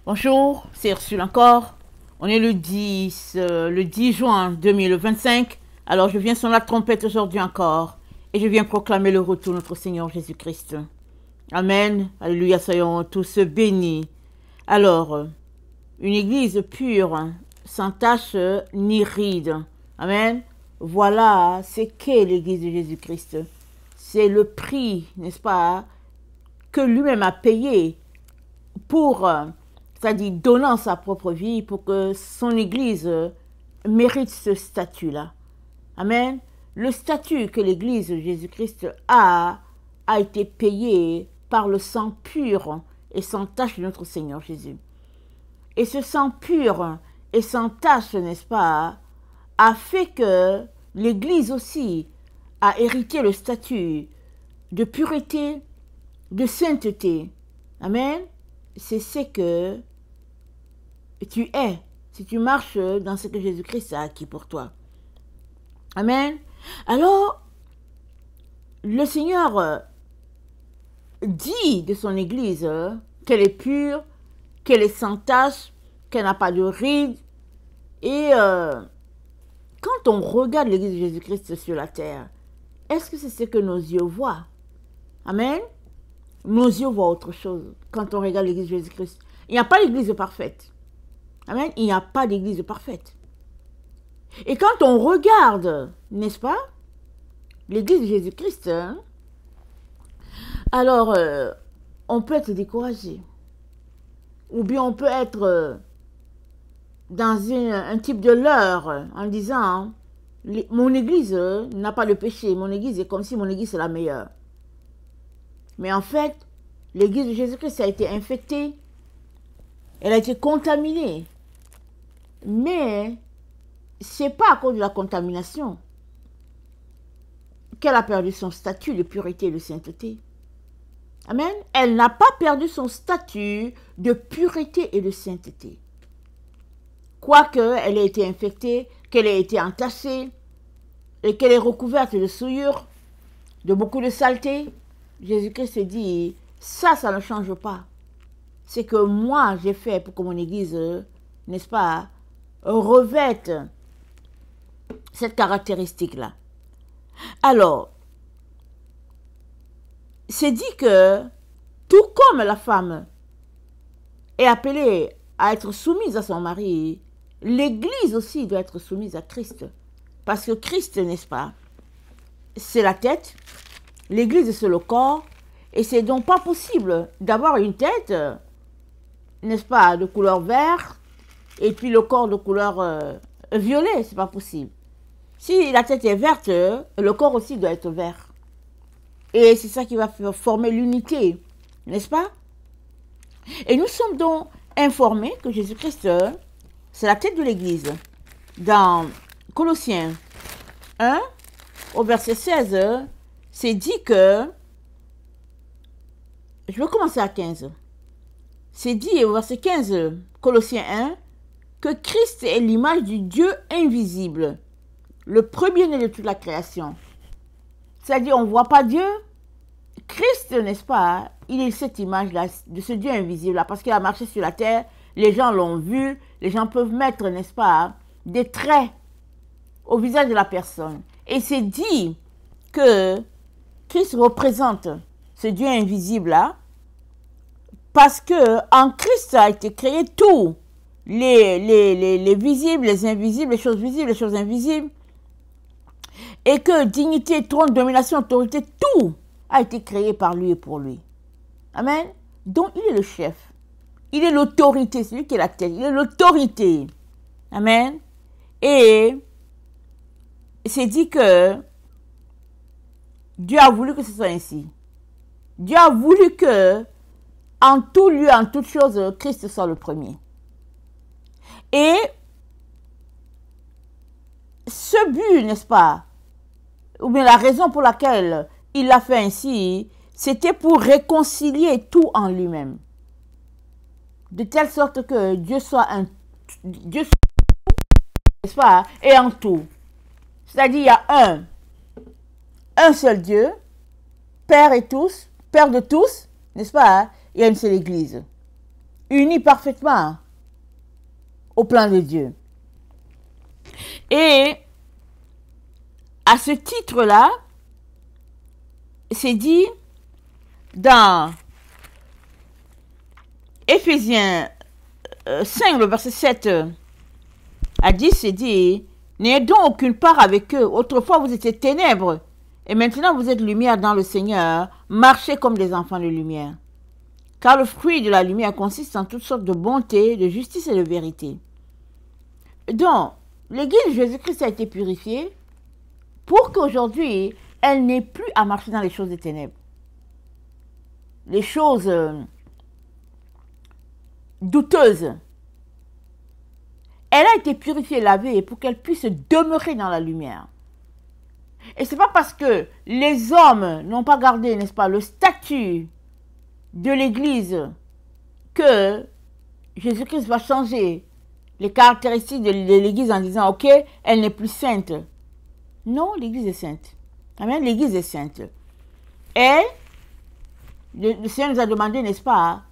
Bonjour, c'est Ursule encore. On est le 10 juin 2025. Alors je viens sonner la trompette aujourd'hui encore. Et je viens proclamer le retour de notre Seigneur Jésus-Christ. Amen. Alléluia, soyons tous bénis. Alors, une église pure, sans tache ni ride. Amen. Voilà, c'est qu'est l'église de Jésus-Christ. C'est le prix, n'est-ce pas, que lui-même a payé pour, c'est-à-dire donnant sa propre vie pour que son église mérite ce statut-là. Amen. Le statut que l'église de Jésus-Christ a été payé par le sang pur et sans tache de notre Seigneur Jésus. Et ce sang pur et sans tache, n'est-ce pas, a fait que l'Église aussi a hérité le statut de pureté, de sainteté. Amen. C'est ce que tu es si tu marches dans ce que Jésus-Christ a acquis pour toi. Amen. Alors, le Seigneur dit de son Église qu'elle est pure, qu'elle est sans tache, qu'elle n'a pas de rides. Et quand on regarde l'Église de Jésus-Christ sur la terre, est-ce que c'est ce que nos yeux voient? Amen. Nos yeux voient autre chose quand on regarde l'Église de Jésus-Christ. Il n'y a pas d'Église parfaite. Amen. Il n'y a pas d'Église parfaite. Et quand on regarde, n'est-ce pas, l'Église de Jésus-Christ, alors on peut être découragé. Ou bien on peut être dans un type de leurre en disant mon église n'a pas de péché, mon église est comme si mon église est la meilleure. Mais en fait, l'église de Jésus-Christ a été infectée, elle a été contaminée. Mais ce n'est pas à cause de la contamination qu'elle a perdu son statut de pureté et de sainteté. Amen. Elle n'a pas perdu son statut de pureté et de sainteté. Quoique elle ait été infectée, qu'elle ait été entachée et qu'elle est recouverte de souillure, de beaucoup de saleté, Jésus-Christ dit, ça ne change pas. C'est que moi, j'ai fait pour que mon église, n'est-ce pas, revête cette caractéristique-là. Alors, c'est dit que, tout comme la femme est appelée à être soumise à son mari, l'Église aussi doit être soumise à Christ. Parce que Christ, n'est-ce pas, c'est la tête, l'Église c'est le corps, et c'est donc pas possible d'avoir une tête, n'est-ce pas, de couleur vert, et puis le corps de couleur violet, c'est pas possible. Si la tête est verte, le corps aussi doit être vert. Et c'est ça qui va former l'unité, n'est-ce pas? Et nous sommes donc informés que Jésus-Christ, c'est la tête de l'Église. Dans Colossiens 1, au verset 16, c'est dit que, je vais commencer à 15, c'est dit au verset 15, Colossiens 1, que Christ est l'image du Dieu invisible, le premier-né de toute la création. C'est-à-dire, on ne voit pas Dieu. Christ, n'est-ce pas, il est cette image-là, de ce Dieu invisible-là, parce qu'il a marché sur la terre, les gens l'ont vu, les gens peuvent mettre, n'est-ce pas, des traits au visage de la personne. Et c'est dit que Christ représente ce Dieu invisible-là, parce que en Christ a été créé tout, les visibles, les invisibles, les choses visibles, les choses invisibles, et que dignité, trône, domination, autorité, tout a été créé par lui et pour lui. Amen. Donc il est le chef. Il est l'autorité, c'est lui qui est la tête. Il est l'autorité. Amen. Et c'est dit que Dieu a voulu que ce soit ainsi. Dieu a voulu que, en tout lieu, en toute chose, Christ soit le premier. Et ce but, n'est-ce pas, ou bien la raison pour laquelle il l'a fait ainsi, c'était pour réconcilier tout en lui-même. De telle sorte que Dieu soit Dieu soit, n'est-ce pas, et en tout. C'est-à-dire, il y a un seul Dieu, Père et tous, Père de tous, n'est-ce pas, il y a une seule Église. unis parfaitement au plan de Dieu. Et à ce titre-là, c'est dit dans Éphésiens 5, le verset 7 à 10, c'est dit, n'ayez donc aucune part avec eux. Autrefois, vous étiez ténèbres, et maintenant vous êtes lumière dans le Seigneur. Marchez comme des enfants de lumière. Car le fruit de la lumière consiste en toutes sortes de bonté, de justice et de vérité. Donc, l'Église de Jésus-Christ a été purifiée pour qu'aujourd'hui, elle n'ait plus à marcher dans les choses des ténèbres. Les choses douteuses. Elle a été purifiée, lavée pour qu'elle puisse demeurer dans la lumière. Et ce n'est pas parce que les hommes n'ont pas gardé, n'est-ce pas, le statut de l'Église que Jésus-Christ va changer les caractéristiques de l'Église en disant, ok, elle n'est plus sainte. Non, l'Église est sainte. Amen, l'Église est sainte. Et le Seigneur nous a demandé, n'est-ce pas,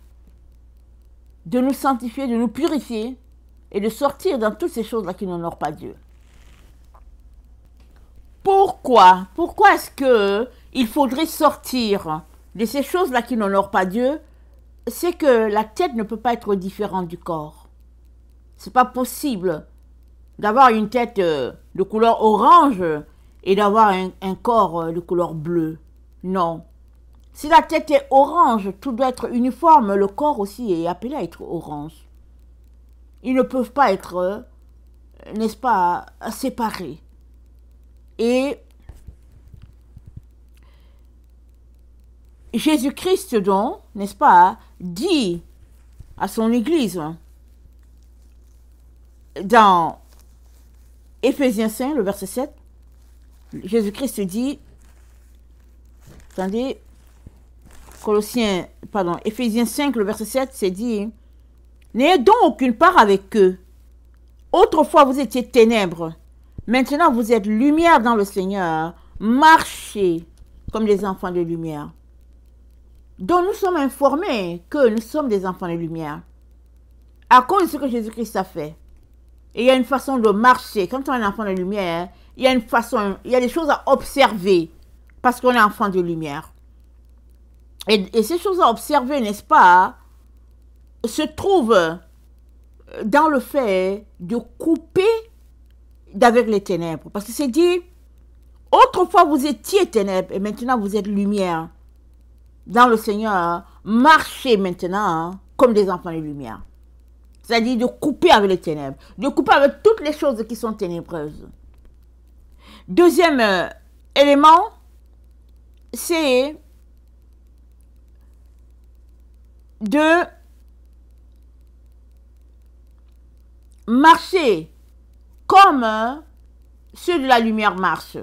de nous sanctifier, de nous purifier et de sortir dans toutes ces choses-là qui n'honorent pas Dieu. Pourquoi? Pourquoi est-ce qu'il faudrait sortir de ces choses-là qui n'honorent pas Dieu? C'est que la tête ne peut pas être différente du corps. C'est pas possible d'avoir une tête de couleur orange et d'avoir un corps de couleur bleue. Non. Si la tête est orange, tout doit être uniforme. Le corps aussi est appelé à être orange. Ils ne peuvent pas être, n'est-ce pas, séparés. Et Jésus-Christ, donc, n'est-ce pas, dit à son Église, dans Éphésiens 5, le verset 7, Jésus-Christ dit, attendez, Éphésiens 5, le verset 7, c'est dit, n'ayez donc aucune part avec eux. Autrefois, vous étiez ténèbres. Maintenant, vous êtes lumière dans le Seigneur. Marchez comme des enfants de lumière. Donc, nous sommes informés que nous sommes des enfants de lumière. À cause de ce que Jésus-Christ a fait. Et il y a une façon de marcher. Quand on est un enfant de lumière, il y a une façon, il y a des choses à observer. Parce qu'on est enfant de lumière. Et ces choses à observer, n'est-ce pas, se trouvent dans le fait de couper d'avec les ténèbres. Parce que c'est dit, autrefois vous étiez ténèbres et maintenant vous êtes lumière. Dans le Seigneur, marchez maintenant comme des enfants de lumière. C'est-à-dire de couper avec les ténèbres. De couper avec toutes les choses qui sont ténébreuses. Deuxième élément, c'est de marcher comme ceux de la lumière marchent.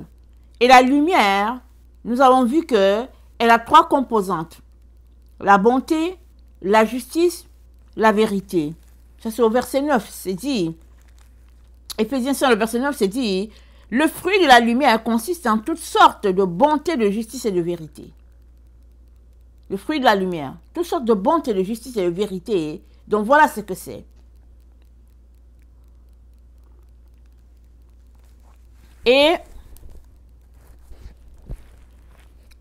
Et la lumière, nous avons vu qu'elle a trois composantes. La bonté, la justice, la vérité. Ça c'est au verset 9, c'est dit. Éphésiens 5, le verset 9, c'est dit, le fruit de la lumière consiste en toutes sortes de bonté, de justice et de vérité. Le fruit de la lumière. Toutes sortes de bonté, de justice et de vérité. Donc voilà ce que c'est. Et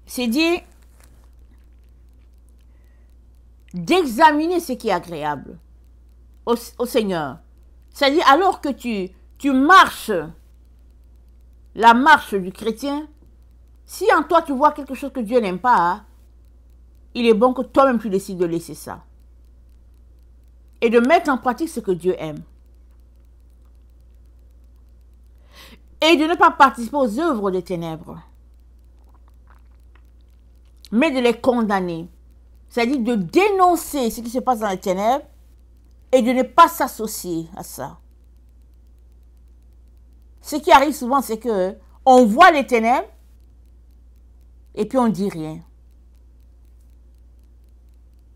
c'est dit d'examiner ce qui est agréable au Seigneur. C'est-à-dire alors que tu marches la marche du chrétien, si en toi tu vois quelque chose que Dieu n'aime pas, il est bon que toi-même tu décides de laisser ça. Et de mettre en pratique ce que Dieu aime. Et de ne pas participer aux œuvres des ténèbres. Mais de les condamner. C'est-à-dire de dénoncer ce qui se passe dans les ténèbres et de ne pas s'associer à ça. Ce qui arrive souvent, c'est que on voit les ténèbres et puis on ne dit rien.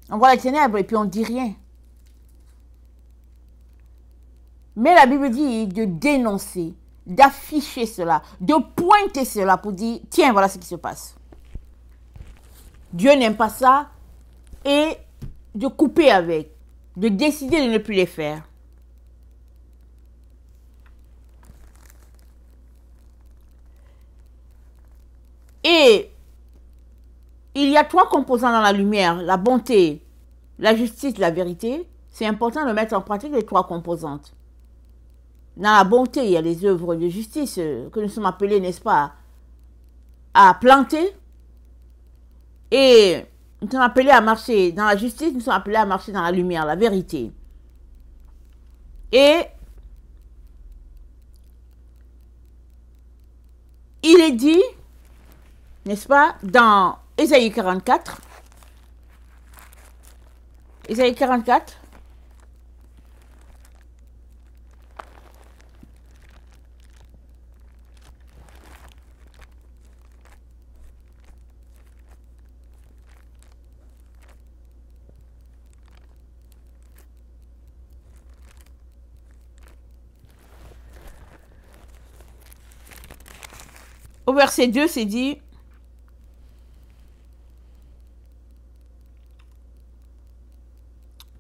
On voit les ténèbres et puis on ne dit rien. Mais la Bible dit de dénoncer, d'afficher cela, de pointer cela pour dire, tiens, voilà ce qui se passe. Dieu n'aime pas ça et de couper avec. de décider de ne plus les faire. Et il y a 3 composants dans la lumière, la bonté, la justice, la vérité. C'est important de mettre en pratique les 3 composantes. Dans la bonté, il y a les œuvres de justice que nous sommes appelés, n'est-ce pas, à planter. Et nous sommes appelés à marcher dans la justice, nous sommes appelés à marcher dans la lumière, la vérité. Et il est dit, n'est-ce pas, dans Ésaïe 44, Ésaïe 44, au verset 2, c'est dit,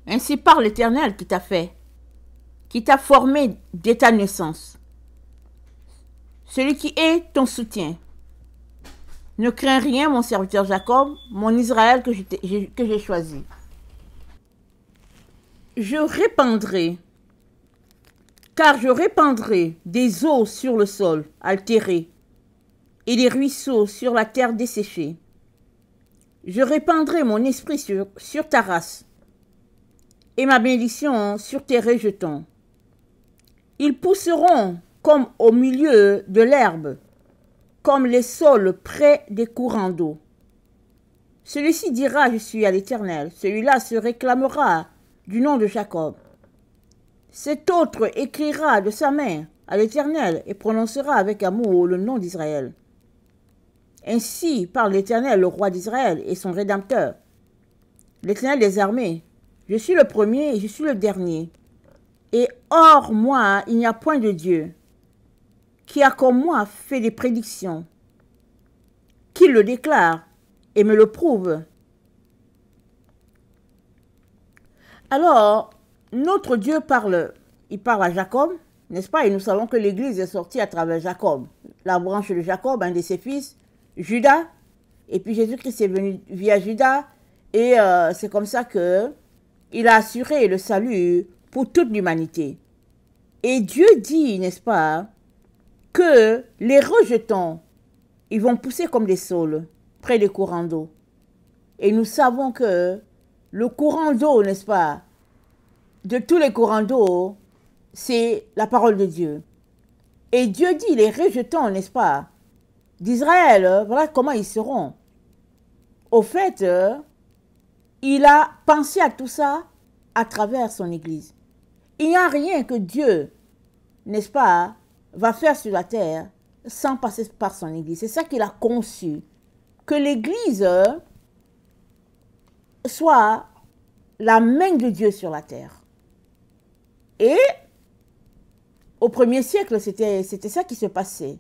ainsi parle l'Éternel qui t'a fait, qui t'a formé dès ta naissance, celui qui est ton soutien. Ne crains rien, mon serviteur Jacob, mon Israël que j'ai choisi. Car je répandrai des eaux sur le sol altéré et des ruisseaux sur la terre desséchée. Je répandrai mon esprit sur ta race et ma bénédiction sur tes rejetons. Ils pousseront comme au milieu de l'herbe, comme les saules près des courants d'eau. Celui-ci dira, je suis à l'Éternel. Celui-là se réclamera du nom de Jacob. Cet autre écrira de sa main à l'Éternel et prononcera avec amour le nom d'Israël. Ainsi parle l'Éternel, le roi d'Israël et son Rédempteur. L'Éternel des armées, je suis le premier et je suis le dernier. Et hors moi, il n'y a point de Dieu qui a comme moi fait des prédictions, qui le déclare et me le prouve. Alors, notre Dieu parle, il parle à Jacob, n'est-ce pas? Et nous savons que l'Église est sortie à travers Jacob, la branche de Jacob, un de ses fils, Judas, et puis Jésus-Christ est venu via Judas, et c'est comme ça que il a assuré le salut pour toute l'humanité. Et Dieu dit, n'est-ce pas, que les rejetons, ils vont pousser comme des saules près des courants d'eau. Et nous savons que le courant d'eau, n'est-ce pas, de tous les courants d'eau, c'est la parole de Dieu. Et Dieu dit, les rejetons, n'est-ce pas, d'Israël, voilà comment ils seront. Au fait, il a pensé à tout ça à travers son Église. Il n'y a rien que Dieu, n'est-ce pas, va faire sur la terre sans passer par son Église. C'est ça qu'il a conçu. Que l'Église soit la main de Dieu sur la terre. Et au 1er siècle, c'était ça qui se passait.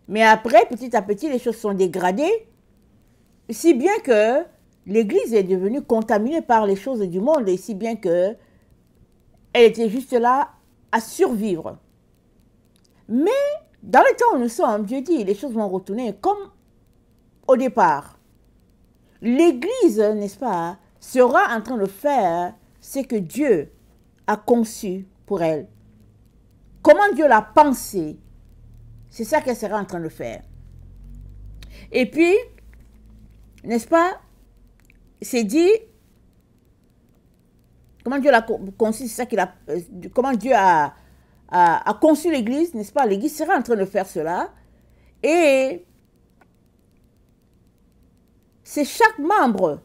Mais après, petit à petit, les choses sont dégradées, si bien que l'Église est devenue contaminée par les choses du monde, et si bien que elle était juste là à survivre. Mais dans le temps où nous sommes, Dieu dit, les choses vont retourner comme au départ. L'Église, n'est-ce pas, sera en train de faire ce que Dieu a conçu pour elle. Comment Dieu l'a pensé, c'est ça qu'elle sera en train de faire. Et puis, n'est-ce pas, c'est dit, comment Dieu l'a conçu, c'est ça qu'il a, comment Dieu a conçu l'Église, n'est-ce pas, l'Église sera en train de faire cela, et c'est chaque membre,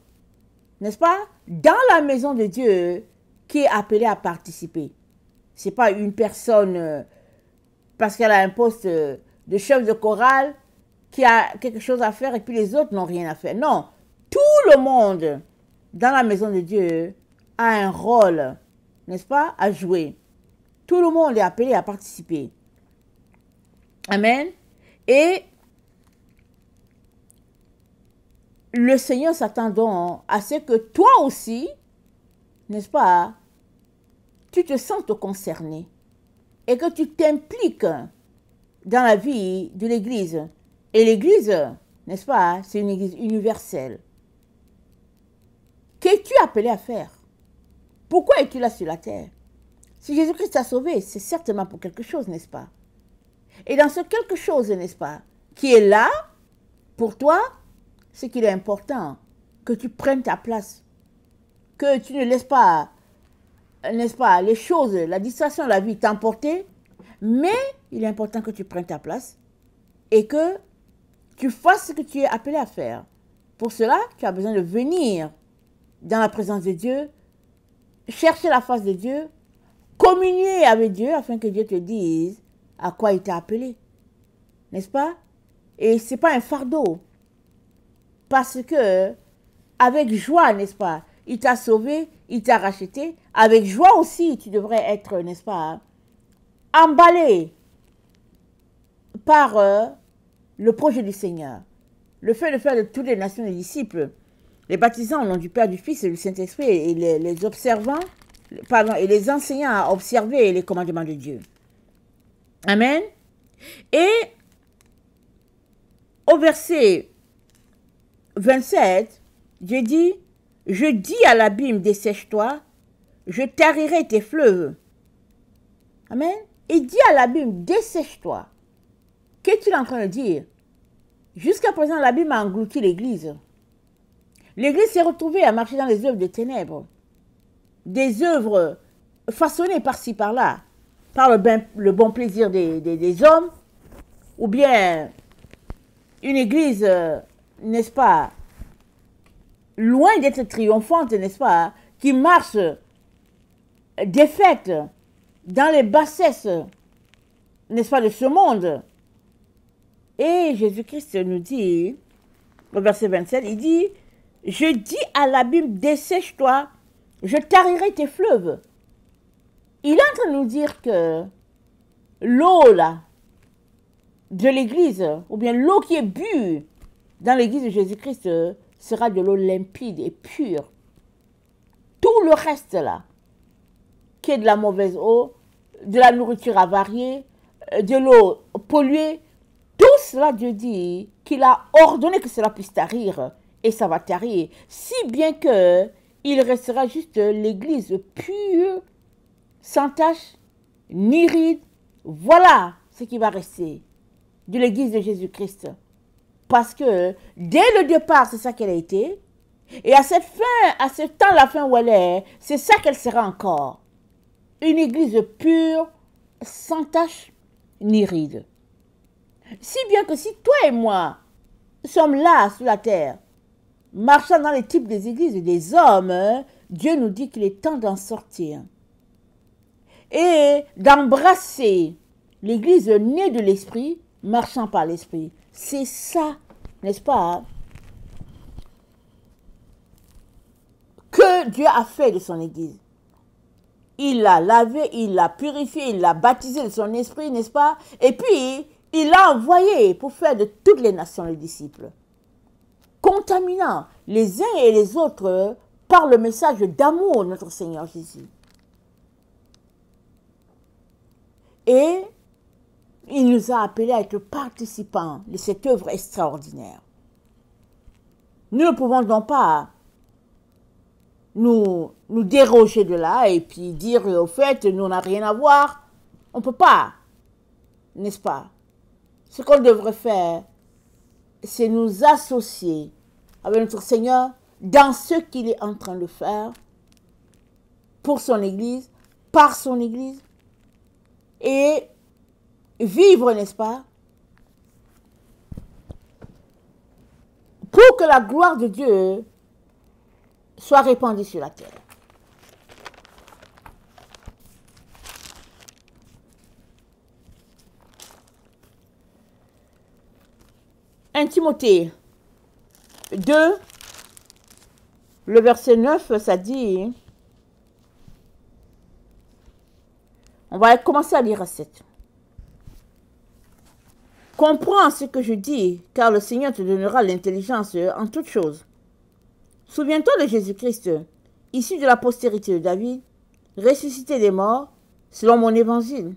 n'est-ce pas, dans la maison de Dieu qui est appelé à participer. Ce n'est pas une personne, parce qu'elle a un poste de chef de chorale, qui a quelque chose à faire et puis les autres n'ont rien à faire. Non, tout le monde dans la maison de Dieu a un rôle, n'est-ce pas, à jouer. Tout le monde est appelé à participer. Amen. Et le Seigneur s'attend donc à ce que toi aussi, n'est-ce pas, tu te sentes concerné et que tu t'impliques dans la vie de l'Église. Et l'Église, n'est-ce pas, c'est une Église universelle. Qu'es-tu appelé à faire? Pourquoi es-tu là sur la terre? Si Jésus-Christ t'a sauvé, c'est certainement pour quelque chose, n'est-ce pas? Et dans ce quelque chose, n'est-ce pas, qui est là, pour toi, c'est qu'il est important que tu prennes ta place. Que tu ne laisses pas, n'est-ce pas, les choses, la distraction de la vie t'emporter, mais il est important que tu prennes ta place et que tu fasses ce que tu es appelé à faire. Pour cela, tu as besoin de venir dans la présence de Dieu, chercher la face de Dieu, communier avec Dieu afin que Dieu te dise à quoi il t'a appelé. N'est-ce pas? Et ce n'est pas un fardeau. Parce que, avec joie, n'est-ce pas, il t'a sauvé, il t'a racheté. Avec joie aussi, tu devrais être, n'est-ce pas, emballé par le projet du Seigneur. Le fait de faire de toutes les nations des disciples, les baptisants au nom du Père, du Fils et du Saint-Esprit, et les observants, pardon, et les enseignants à observer les commandements de Dieu. Amen. Et au verset 27, Dieu dit, « Je dis à l'abîme, dessèche-toi, je tarirai tes fleuves. » Amen. Il dit à l'abîme, dessèche-toi. Qu'est-il en train de dire? Jusqu'à présent, l'abîme a englouti l'Église. L'Église s'est retrouvée à marcher dans les œuvres de ténèbres. Des œuvres façonnées par-ci, par-là, par le bon plaisir des hommes, ou bien une Église, n'est-ce pas, loin d'être triomphante, n'est-ce pas, qui marche défaite dans les bassesses, n'est-ce pas, de ce monde. Et Jésus-Christ nous dit, au verset 27, il dit, « Je dis à l'abîme, dessèche-toi, je tarirai tes fleuves. » Il est en train de nous dire que l'eau, là, de l'Église, ou bien l'eau qui est bue dans l'Église de Jésus-Christ, sera de l'eau limpide et pure. Tout le reste, là, qui est de la mauvaise eau, de la nourriture avariée, de l'eau polluée, tout cela, Dieu dit qu'il a ordonné que cela puisse tarir, et ça va tarir, si bien que il restera juste l'Église pure, sans tache, ni ride. Voilà ce qui va rester de l'Église de Jésus-Christ. Parce que dès le départ, c'est ça qu'elle a été, et à cette fin, à ce temps, la fin où elle est, c'est ça qu'elle sera encore. Une Église pure, sans tache, ni ride. Si bien que si toi et moi sommes là sur la terre, marchant dans les types des églises et des hommes, Dieu nous dit qu'il est temps d'en sortir. Et d'embrasser l'église née de l'esprit, marchant par l'esprit. C'est ça, n'est-ce pas, que Dieu a fait de son église. Il l'a lavé, il l'a purifié, il l'a baptisé de son esprit, n'est-ce pas? Et puis, il l'a envoyé pour faire de toutes les nations les disciples, contaminant les uns et les autres par le message d'amour de notre Seigneur Jésus. Et il nous a appelés à être participants de cette œuvre extraordinaire. Nous ne pouvons donc pas nous déroger de là et puis dire au fait, nous on n'a rien à voir. On ne peut pas, n'est-ce pas? Ce qu'on devrait faire, c'est nous associer avec notre Seigneur dans ce qu'il est en train de faire pour son Église, par son Église, et vivre, n'est-ce pas, pour que la gloire de Dieu soit répandue sur la terre. Un Timothée 2, le verset 9, ça dit, on va commencer à lire à 7. Comprends ce que je dis, car le Seigneur te donnera l'intelligence en toutes choses. Souviens-toi de Jésus-Christ, issu de la postérité de David, ressuscité des morts, selon mon évangile,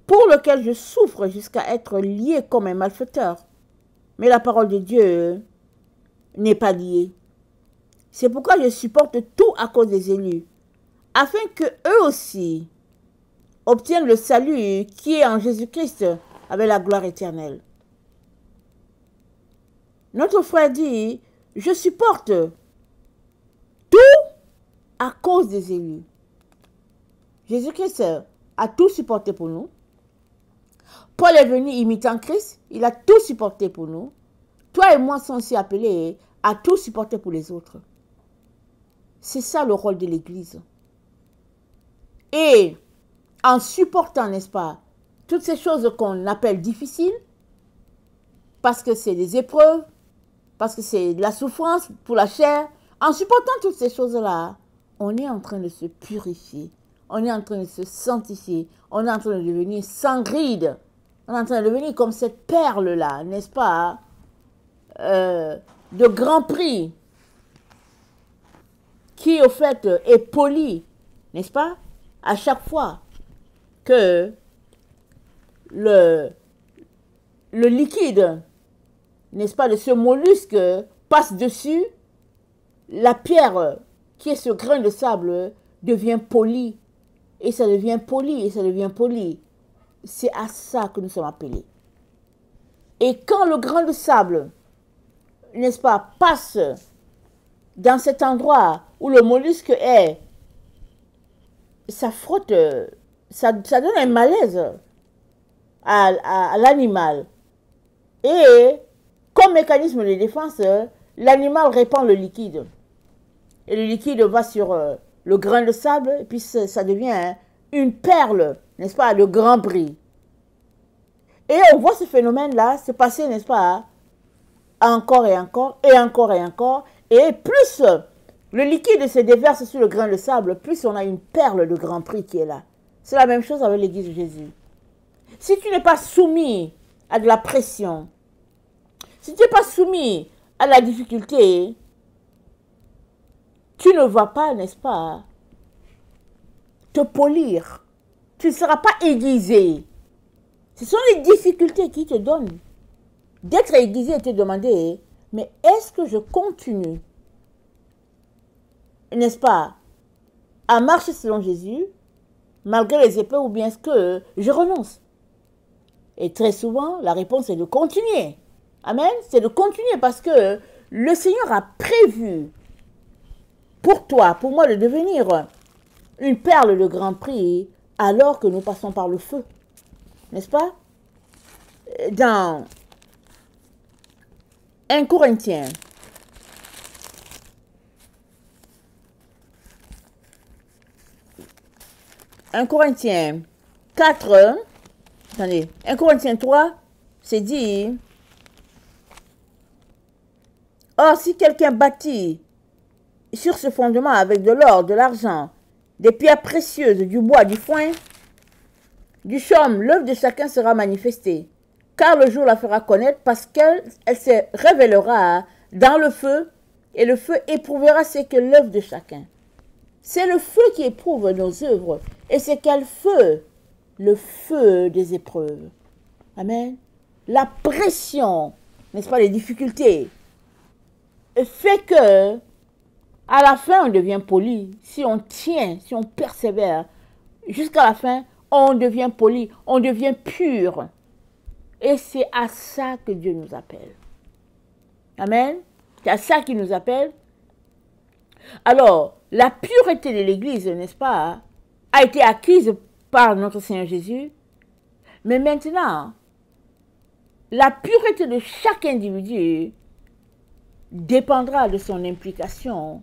pour lequel je souffre jusqu'à être lié comme un malfaiteur. Mais la parole de Dieu n'est pas liée. C'est pourquoi je supporte tout à cause des élus, afin que eux aussi obtiennent le salut qui est en Jésus-Christ avec la gloire éternelle. Notre frère dit, je supporte tout à cause des élus. Jésus-Christ a tout supporté pour nous. Paul est venu imitant Christ, il a tout supporté pour nous. Toi et moi sommes aussi appelés à tout supporter pour les autres. C'est ça le rôle de l'Église. Et en supportant, n'est-ce pas, toutes ces choses qu'on appelle difficiles, parce que c'est des épreuves, parce que c'est de la souffrance pour la chair, en supportant toutes ces choses-là, on est en train de se purifier, on est en train de se sanctifier, on est en train de devenir sans ride, on est en train de devenir comme cette perle-là, n'est-ce pas, de grand prix, qui au fait est polie, n'est-ce pas, à chaque fois que le liquide, n'est-ce pas, de ce mollusque passe dessus, la pierre qui est ce grain de sable devient polie, et ça devient poli, et ça devient poli. C'est à ça que nous sommes appelés. Et quand le grain de sable, n'est-ce pas, passe dans cet endroit où le mollusque est, ça frotte, ça donne un malaise à l'animal. Et comme mécanisme de défense, l'animal répand le liquide. Et le liquide va sur le grain de sable, et puis ça devient une perle, n'est-ce pas, de grand prix. Et on voit ce phénomène-là se passer, n'est-ce pas, encore et encore, et encore et encore. Et plus le liquide se déverse sur le grain de sable, plus on a une perle de grand prix qui est là. C'est la même chose avec l'Église de Jésus. Si tu n'es pas soumis à de la pression, si tu n'es pas soumis à la difficulté, tu ne vas pas, n'est-ce pas, te polir. Tu ne seras pas aiguisé. Ce sont les difficultés qui te donnent d'être aiguisé et te demander, mais est-ce que je continue, n'est-ce pas, à marcher selon Jésus, malgré les épreuves, ou bien est-ce que je renonce? Et très souvent, la réponse est de continuer. Amen. C'est de continuer parce que le Seigneur a prévu pour toi, pour moi, de devenir une perle de grand prix alors que nous passons par le feu. N'est-ce pas? Dans 1 Corinthiens, un Corinthiens 4, attendez, 1 Corinthiens 3, c'est dit, or si quelqu'un bâtit sur ce fondement avec de l'or, de l'argent, des pierres précieuses, du bois, du foin, du chaume, l'œuvre de chacun sera manifestée, car le jour la fera connaître, parce qu'elle se révélera dans le feu, et le feu éprouvera ce que l'œuvre de chacun. C'est le feu qui éprouve nos œuvres. Et c'est quel feu? Le feu des épreuves. Amen. La pression, n'est-ce pas, les difficultés, fait que, à la fin, on devient poli. Si on tient, si on persévère, jusqu'à la fin, on devient poli, on devient pur. Et c'est à ça que Dieu nous appelle. Amen. C'est à ça qu'il nous appelle. Alors, la pureté de l'Église, n'est-ce pas, a été acquise par notre Seigneur Jésus. Mais maintenant, la pureté de chaque individu dépendra de son implication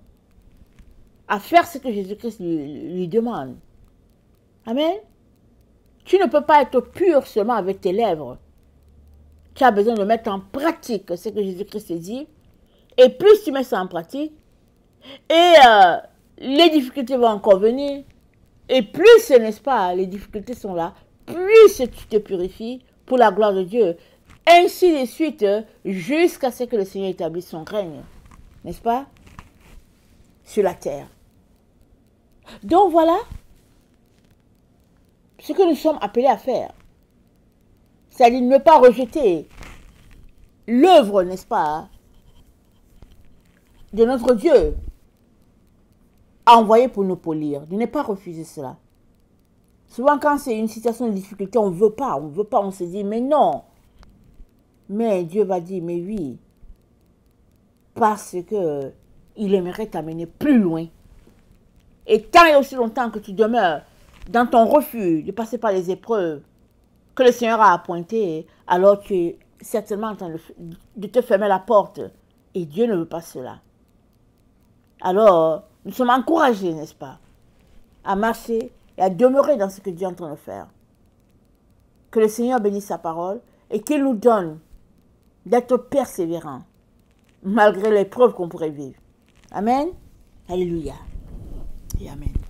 à faire ce que Jésus-Christ lui demande. Amen. Tu ne peux pas être pur seulement avec tes lèvres. Tu as besoin de mettre en pratique ce que Jésus-Christ dit. Et plus tu mets ça en pratique, et les difficultés vont encore venir. Et plus, n'est-ce pas, les difficultés sont là, plus tu te purifies pour la gloire de Dieu. Ainsi de suite, jusqu'à ce que le Seigneur établisse son règne. N'est-ce pas? Sur la terre. Donc voilà ce que nous sommes appelés à faire. C'est-à-dire ne pas rejeter l'œuvre, n'est-ce pas, de notre Dieu envoyé pour nous polir. De ne pas refuser cela. Souvent quand c'est une situation de difficulté, on ne veut pas, on se dit mais non. Mais Dieu va dire mais oui. Parce que il aimerait t'amener plus loin. Et tant et aussi longtemps que tu demeures dans ton refus de passer par les épreuves que le Seigneur a appointées, alors tu es certainement en train de te fermer la porte. Et Dieu ne veut pas cela. Alors, nous sommes encouragés, n'est-ce pas, à marcher et à demeurer dans ce que Dieu est en train de faire. Que le Seigneur bénisse sa parole et qu'il nous donne d'être persévérants malgré l'épreuve qu'on pourrait vivre. Amen. Alléluia. Et amen.